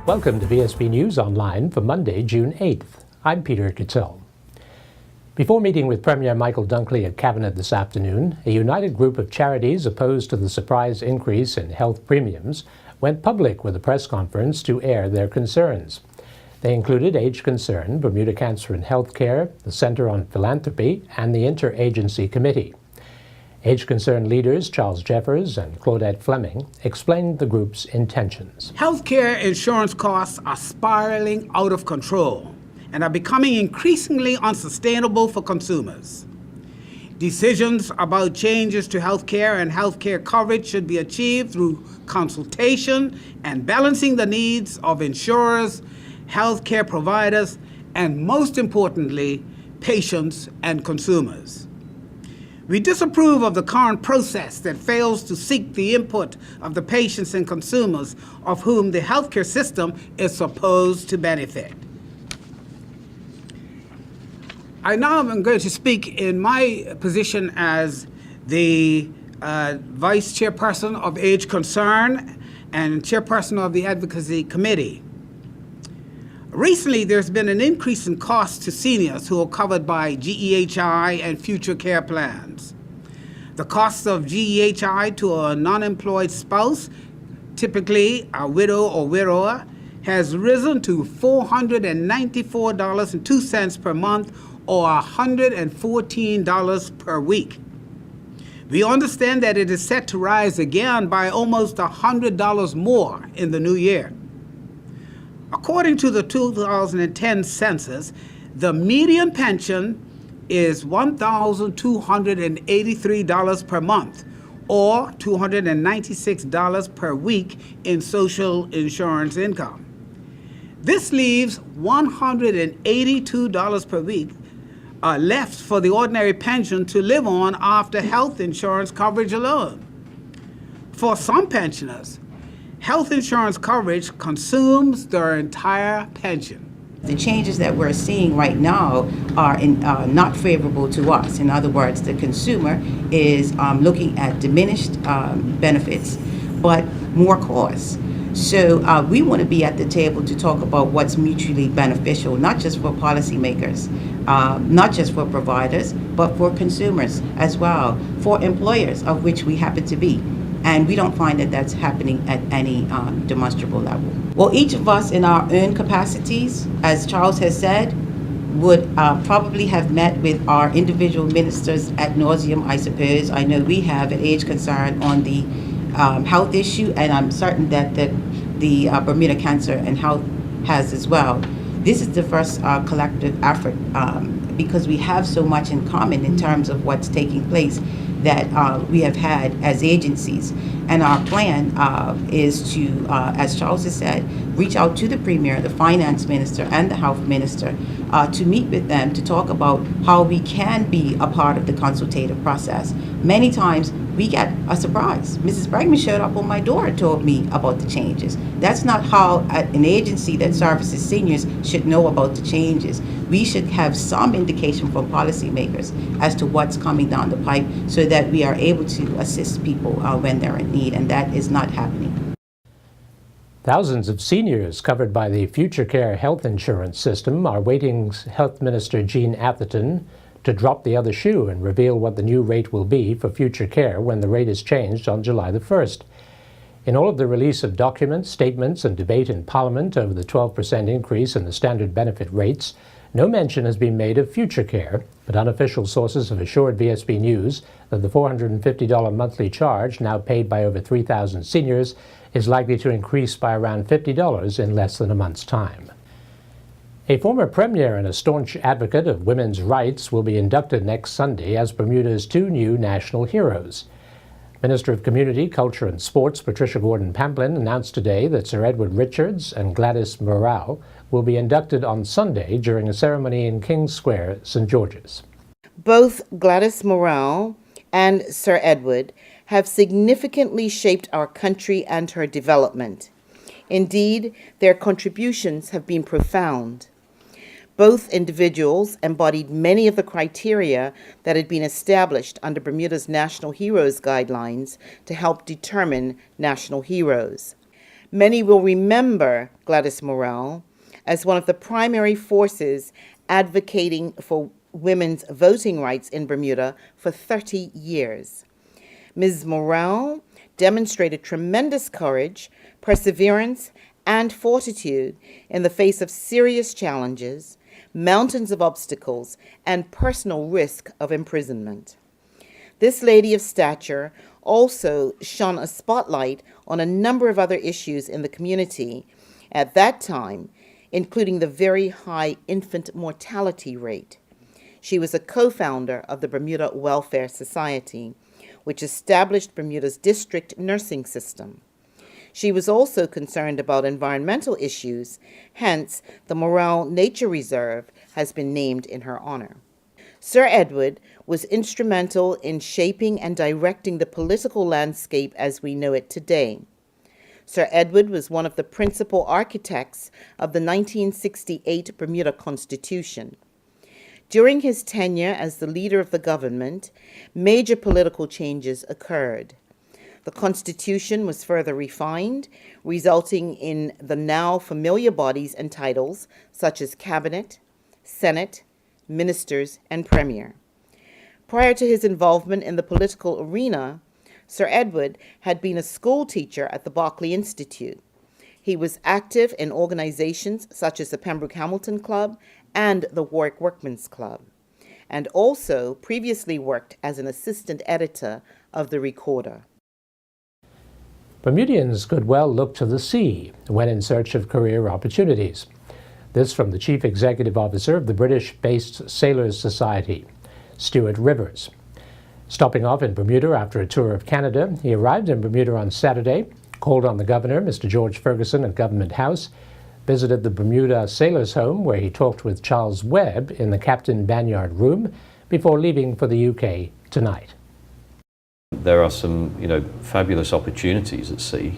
Welcome to VSB News Online for Monday, June 8th. I'm Peter Kittel. Before meeting with Premier Michael Dunkley at Cabinet this afternoon, a united group of charities opposed to the surprise increase in health premiums went public with a press conference to air their concerns. They included Age Concern, Bermuda Cancer and Healthcare, the Center on Philanthropy, and the Interagency Committee. Age Concern leaders Charles Jeffers and Claudette Fleming explained the group's intentions. Healthcare insurance costs are spiraling out of control and are becoming increasingly unsustainable for consumers. Decisions about changes to healthcare and healthcare coverage should be achieved through consultation and balancing the needs of insurers, healthcare providers, and most importantly, patients and consumers. We disapprove of the current process that fails to seek the input of the patients and consumers of whom the healthcare system is supposed to benefit. I now am going to speak in my position as the Vice Chairperson of Age Concern and Chairperson of the Advocacy Committee. Recently, there's been an increase in costs to seniors who are covered by GEHI and future care plans. The cost of GEHI to a non-employed spouse, typically a widow or widower, has risen to $494.02 per month or $114 per week. We understand that it is set to rise again by almost $100 more in the new year. According to the 2010 census, the median pension is $1,283 per month, or $296 per week in social insurance income. This leaves $182 per week left for the ordinary pension to live on after health insurance coverage alone. For some pensioners, health insurance coverage consumes their entire pension. The changes that we're seeing right now are not favorable to us. In other words, the consumer is looking at diminished benefits, but more costs. So we want to be at the table to talk about what's mutually beneficial, not just for policymakers, not just for providers, but for consumers as well, for employers, of which we happen to be. And we don't find that that's happening at any demonstrable level. Well, each of us in our own capacities, as Charles has said, would probably have met with our individual ministers ad nauseum, I suppose. I know we have an Age Concern on the health issue, and I'm certain that the Bermuda Cancer and Health has as well. This is the first collective effort because we have so much in common in terms of what's taking place that we have had as agencies. And our plan is to, as Charles has said, reach out to the Premier, the Finance Minister, and the Health Minister to meet with them to talk about how we can be a part of the consultative process. Many times we get a surprise. Mrs. Bregman showed up on my door and told me about the changes. That's not how an agency that services seniors should know about the changes. We should have some indication from policymakers as to what's coming down the pipe so that we are able to assist people when they're in need, and that is not happening. Thousands of seniors covered by the Future Care health insurance system are waiting Health Minister Jean Atherton to drop the other shoe and reveal what the new rate will be for Future Care when the rate is changed on July the 1st. In all of the release of documents, statements, and debate in Parliament over the 12% increase in the standard benefit rates, no mention has been made of Future Care, but unofficial sources have assured VSB News that the $450 monthly charge, now paid by over 3,000 seniors, is likely to increase by around $50 in less than a month's time. A former premier and a staunch advocate of women's rights will be inducted next Sunday as Bermuda's two new national heroes. Minister of Community, Culture and Sports Patricia Gordon-Pamplin announced today that Sir Edward Richards and Gladys Morale will be inducted on Sunday during a ceremony in King's Square, St. George's. Both Gladys Morale and Sir Edward have significantly shaped our country and her development. Indeed, their contributions have been profound. Both individuals embodied many of the criteria that had been established under Bermuda's National Heroes Guidelines to help determine national heroes. Many will remember Gladys Morrell as one of the primary forces advocating for women's voting rights in Bermuda for 30 years. Ms. Morrell demonstrated tremendous courage, perseverance, and fortitude in the face of serious challenges, mountains of obstacles, and personal risk of imprisonment. This lady of stature also shone a spotlight on a number of other issues in the community at that time, including the very high infant mortality rate. She was a co-founder of the Bermuda Welfare Society, which established Bermuda's district nursing system. She was also concerned about environmental issues, hence the Morrell Nature Reserve has been named in her honor. Sir Edward was instrumental in shaping and directing the political landscape as we know it today. Sir Edward was one of the principal architects of the 1968 Bermuda Constitution. During his tenure as the leader of the government, major political changes occurred. The Constitution was further refined, resulting in the now familiar bodies and titles such as Cabinet, Senate, Ministers, and Premier. Prior to his involvement in the political arena, Sir Edward had been a school teacher at the Berkeley Institute. He was active in organizations such as the Pembroke Hamilton Club and the Warwick Workmen's Club, and also previously worked as an assistant editor of the Recorder. Bermudians could well look to the sea when in search of career opportunities. This from the Chief Executive Officer of the British-based Sailors Society, Stuart Rivers. Stopping off in Bermuda after a tour of Canada, he arrived in Bermuda on Saturday, called on the Governor, Mr. George Ferguson, at Government House, visited the Bermuda Sailors' Home, where he talked with Charles Webb in the Captain Banyard Room before leaving for the UK tonight. There are some, fabulous opportunities at sea,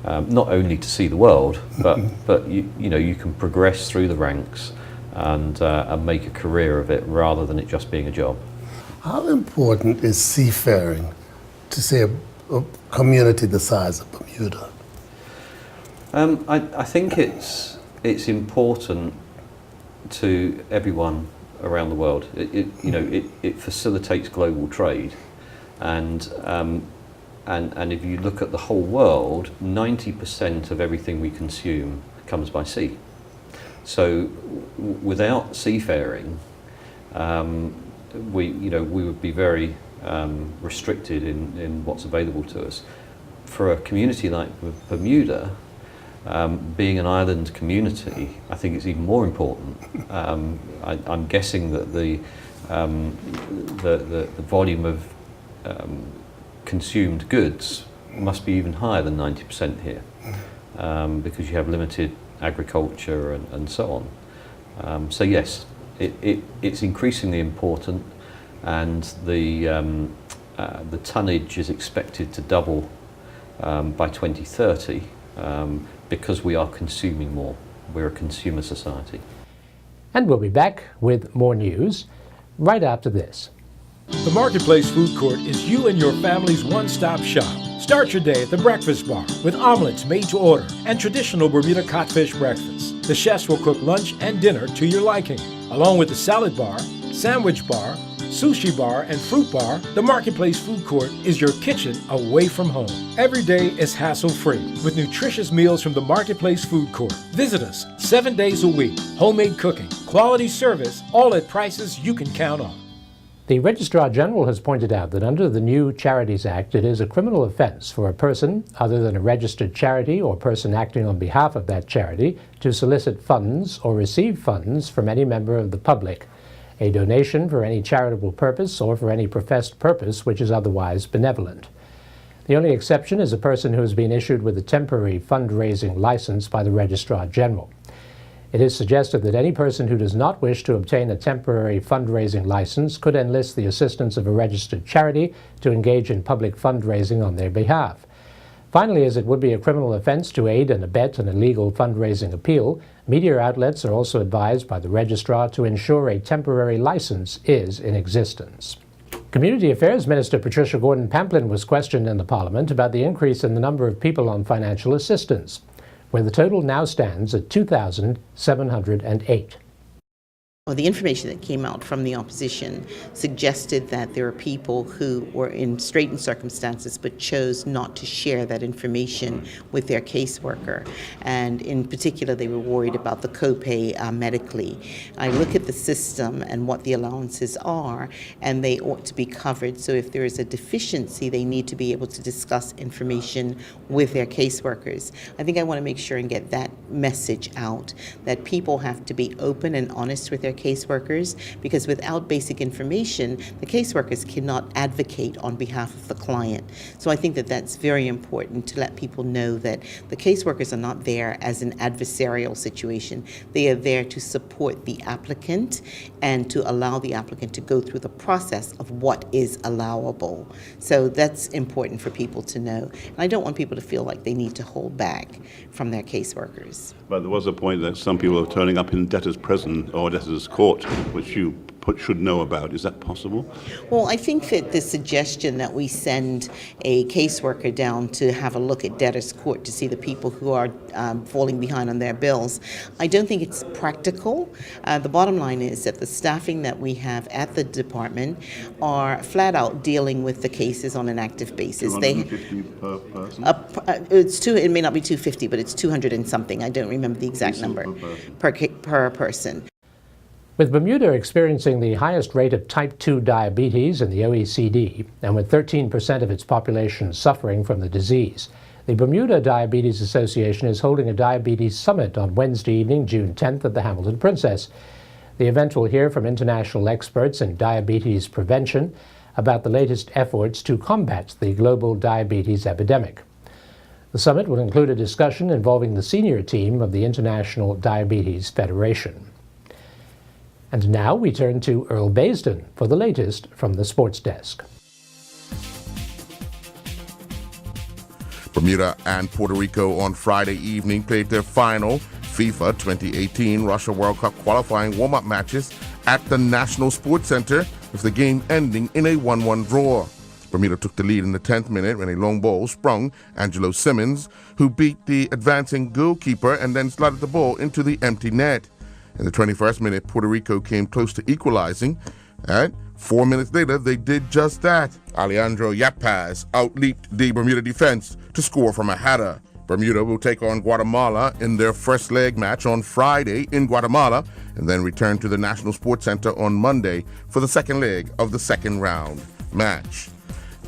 not only to see the world, but you can progress through the ranks and make a career of it rather than it just being a job. How important is seafaring to, say, a community the size of Bermuda? I think it's important to everyone around the world. It facilitates global trade, and if you look at the whole world, 90% of everything we consume comes by sea. So without seafaring, we would be very restricted in what's available to us. For a community like Bermuda, being an island community, I think it's even more important. I'm guessing that the volume of consumed goods must be even higher than 90% here, because you have limited agriculture and so on. So yes, it's increasingly important, and the tonnage is expected to double by 2030 because we are consuming more. We're a consumer society. And we'll be back with more news right after this. The Marketplace Food Court is you and your family's one-stop shop. Start your day at the Breakfast Bar with omelets made to order and traditional Bermuda codfish breakfast. The chefs will cook lunch and dinner to your liking. Along with the salad bar, sandwich bar, sushi bar, and fruit bar, the Marketplace Food Court is your kitchen away from home. Every day is hassle-free with nutritious meals from the Marketplace Food Court. Visit us 7 days a week. Homemade cooking, quality service, all at prices you can count on. The Registrar General has pointed out that under the new Charities Act, it is a criminal offence for a person, other than a registered charity or person acting on behalf of that charity, to solicit funds or receive funds from any member of the public, a donation for any charitable purpose or for any professed purpose which is otherwise benevolent. The only exception is a person who has been issued with a temporary fundraising license by the Registrar General. It is suggested that any person who does not wish to obtain a temporary fundraising license could enlist the assistance of a registered charity to engage in public fundraising on their behalf. Finally, as it would be a criminal offence to aid and abet an illegal fundraising appeal, media outlets are also advised by the registrar to ensure a temporary license is in existence. Community Affairs Minister Patricia Gordon-Pamplin was questioned in the Parliament about the increase in the number of people on financial assistance, where the total now stands at 2,708. Well, the information that came out from the opposition suggested that there are people who were in straitened circumstances but chose not to share that information with their caseworker. And in particular, they were worried about the copay medically. I look at the system and what the allowances are, and they ought to be covered. So if there is a deficiency, they need to be able to discuss information with their caseworkers. I think I want to make sure and get that message out, that people have to be open and honest with their caseworkers, because without basic information, the caseworkers cannot advocate on behalf of the client. So I think that that's very important to let people know that the caseworkers are not there as an adversarial situation. They are there to support the applicant and to allow the applicant to go through the process of what is allowable. So that's important for people to know. And I don't want people to feel like they need to hold back from their caseworkers. But there was a point that some people are turning up in debtor's prison or debtor's court, which you should know about. Is that possible? Well, I think that the suggestion that we send a caseworker down to have a look at debtor's court to see the people who are falling behind on their bills, I don't think it's practical. The bottom line is that the staffing that we have at the department are flat out dealing with the cases on an active basis. 250 per person? It may not be 250, but it's 200 and something. I don't remember the exact number per person. With Bermuda experiencing the highest rate of type 2 diabetes in the OECD, and with 13% of its population suffering from the disease, the Bermuda Diabetes Association is holding a diabetes summit on Wednesday evening, June 10th at the Hamilton Princess. The event will hear from international experts in diabetes prevention about the latest efforts to combat the global diabetes epidemic. The summit will include a discussion involving the senior team of the International Diabetes Federation. And now we turn to Earl Baisden for the latest from the sports desk. Bermuda and Puerto Rico on Friday evening played their final FIFA 2018 Russia World Cup qualifying warm-up matches at the National Sports Center, with the game ending in a 1-1 draw. Bermuda took the lead in the 10th minute when a long ball sprung Angelo Simmons, who beat the advancing goalkeeper and then slotted the ball into the empty net. In the 21st minute, Puerto Rico came close to equalizing, and 4 minutes later, they did just that. Alejandro Yapaz outleaped the Bermuda defense to score from a header. Bermuda will take on Guatemala in their first leg match on Friday in Guatemala, and then return to the National Sports Center on Monday for the second leg of the second round match.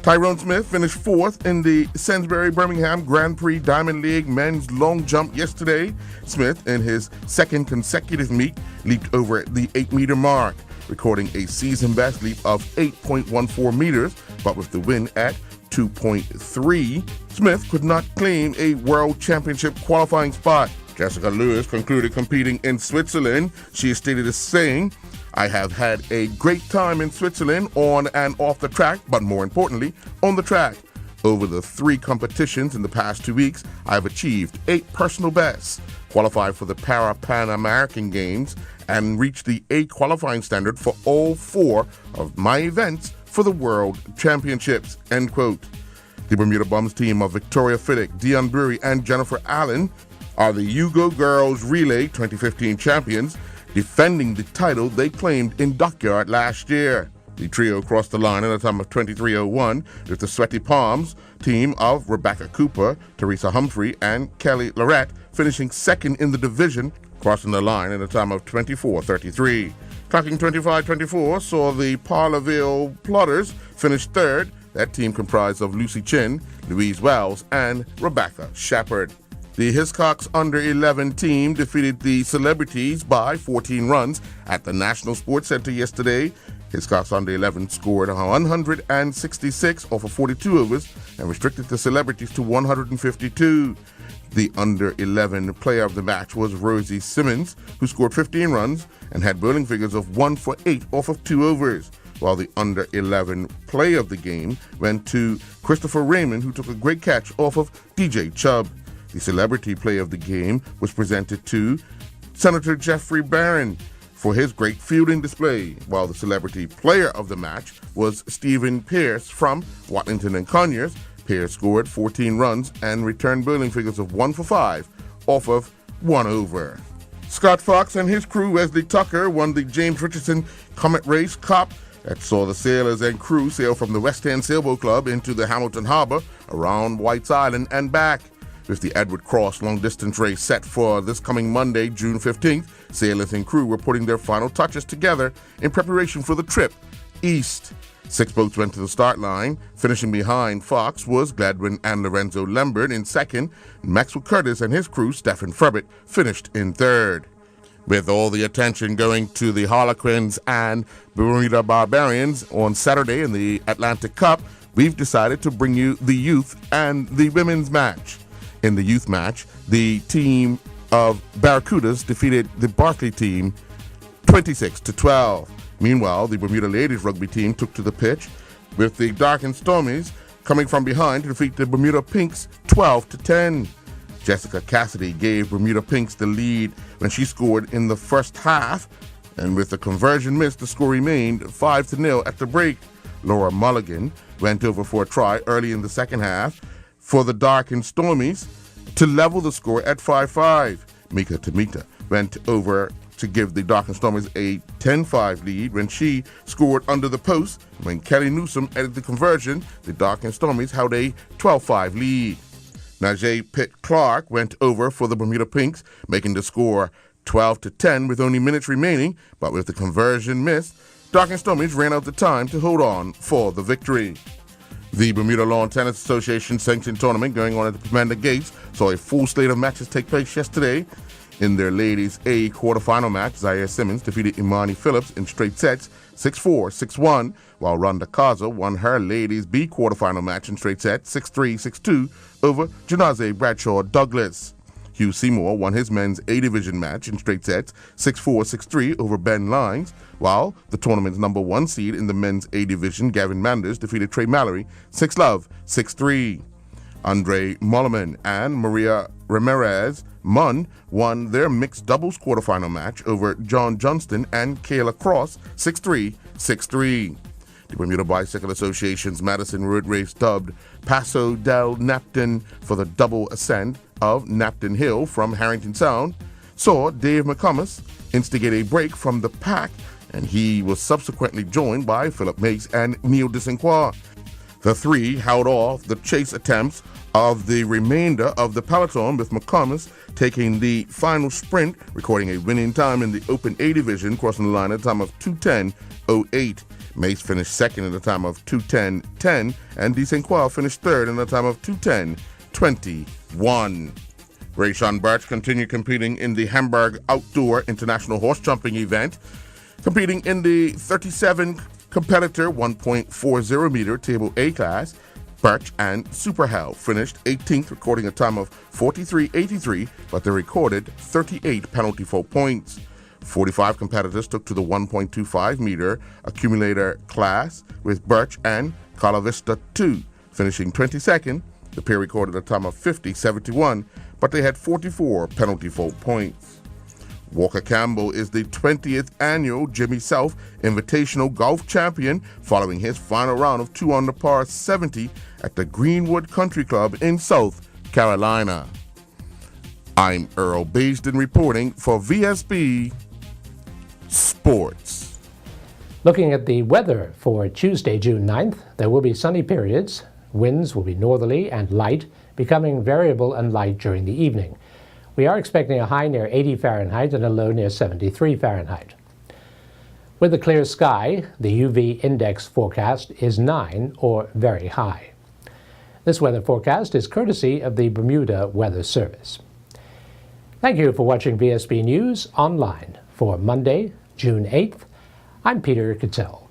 Tyrone Smith finished fourth in the Sainsbury Birmingham Grand Prix Diamond League men's long jump yesterday. Smith, in his second consecutive meet, leaped over the 8-meter mark, recording a season best leap of 8.14 meters, but with the win at 2.3, Smith could not claim a World Championship qualifying spot. Jessica Lewis concluded competing in Switzerland. She is stated as saying, "I have had a great time in Switzerland on and off the track, but more importantly, on the track. Over the 3 competitions in the past 2 weeks, I have achieved 8 personal bests, qualified for the Pan American Games, and reached the A qualifying standard for all 4 of my events for the World Championships," end quote. The Bermuda Bums team of Victoria Fiddick, Dion Bury, and Jennifer Allen are the Yugo Girls Relay 2015 champions, defending the title they claimed in Dockyard last year. The trio crossed the line at a time of 23:01 with the Sweaty Palms team of Rebecca Cooper, Teresa Humphrey, and Kelly Lorette finishing second in the division, crossing the line at a time of 24:33. Clocking 25:24 saw the Parlerville Plotters finish third. That team comprised of Lucy Chin, Louise Wells, and Rebecca Shepard. The Hiscox Under-11 team defeated the Celebrities by 14 runs at the National Sports Center yesterday. Hiscox Under-11 scored 166 off of 42 overs and restricted the Celebrities to 152. The Under-11 player of the match was Rosie Simmons, who scored 15 runs and had bowling figures of 1 for 8 off of 2 overs, while the Under-11 play of the game went to Christopher Raymond, who took a great catch off of DJ Chubb. The celebrity play of the game was presented to Senator Jeffrey Barron, for his great fielding display, while the celebrity player of the match was Stephen Pearce from Watlington and Conyers. Pearce scored 14 runs and returned bowling figures of 1 for 5 off of 1 over. Scott Fox and his crew, Wesley Tucker, won the James Richardson Comet Race Cup that saw the sailors and crew sail from the West End Sailboat Club into the Hamilton Harbor around White's Island and back. With the Edward Cross long-distance race set for this coming Monday, June 15th, sailors and crew were putting their final touches together in preparation for the trip east. 6 boats went to the start line. Finishing behind Fox was Gladwin and Lorenzo Lembert in second. Maxwell Curtis and his crew, Stephen Furbett, finished in third. With all the attention going to the Harlequins and Bermuda Barbarians on Saturday in the Atlantic Cup, we've decided to bring you the youth and the women's match. In the youth match, the team of Barracudas defeated the Berkeley team 26-12. Meanwhile, the Bermuda ladies rugby team took to the pitch, with the Dark and Stormies coming from behind to defeat the Bermuda Pinks 12-10. Jessica Cassidy gave Bermuda Pinks the lead when she scored in the first half, and with the conversion missed, the score remained 5-0 at the break. Laura Mulligan went over for a try early in the second half for the Dark and Stormies to level the score at 5-5. Mika Tamita went over to give the Dark and Stormies a 10-5 lead when she scored under the post. When Kelly Newsom added the conversion, the Dark and Stormies held a 12-5 lead. Najee Pitt-Clark went over for the Bermuda Pinks, making the score 12-10 with only minutes remaining, but with the conversion missed, Dark and Stormies ran out the time to hold on for the victory. The Bermuda Lawn Tennis Association sanctioned tournament going on at the Pomanda Gates saw a full slate of matches take place yesterday. In their ladies A quarterfinal match, Zaire Simmons defeated Imani Phillips in straight sets 6-4, 6-1, while Rhonda Kaza won her ladies B quarterfinal match in straight sets 6-3, 6-2 over Janaze Bradshaw Douglas. Hugh Seymour won his men's A division match in straight sets 6-4, 6-3 over Ben Lines, while the tournament's number 1 seed in the men's A division, Gavin Manders, defeated Trey Mallory 6-love, 6-3. Andre Mollerman and Maria Ramirez Munn won their mixed doubles quarterfinal match over John Johnston and Kayla Cross 6-3, 6-3. The Bermuda Bicycle Association's Madison Road Race, dubbed Paso del Napton for the double ascent of Napton Hill from Harrington Sound, saw Dave McComas instigate a break from the pack, and he was subsequently joined by Philip Mace and Neil Disenquois. The three held off the chase attempts of the remainder of the peloton, with McComas taking the final sprint, recording a winning time in the Open A division, crossing the line at a time of 2:10.08. Mace finished second at a time of 2:10.10, and Disenquois finished third at a time of 2:10.21. Rayshawn Birch continued competing in the Hamburg Outdoor International Horse Jumping event, competing in the 37 competitor 1.40 meter table A class. Birch and Superhell finished 18th, recording a time of 43.83, but they recorded 38 penalty fault points. 45 competitors took to the 1.25 meter accumulator class, with Birch and Calavista 2 finishing 22nd. The pair recorded a time of 50.71, but they had 44 penalty fault points. Walker Campbell is the 20th annual Jimmy South Invitational Golf Champion, following his final round of 2 under par 70 at the Greenwood Country Club in South Carolina. I'm Earl Baisden reporting for VSB Sports. Looking at the weather for Tuesday, June 9th, there will be sunny periods. Winds will be northerly and light, becoming variable and light during the evening. We are expecting a high near 80 Fahrenheit and a low near 73 Fahrenheit. With a clear sky, the UV index forecast is 9 or very high. This weather forecast is courtesy of the Bermuda Weather Service. Thank you for watching VSB News Online for Monday, June 8th. I'm Peter Cattell.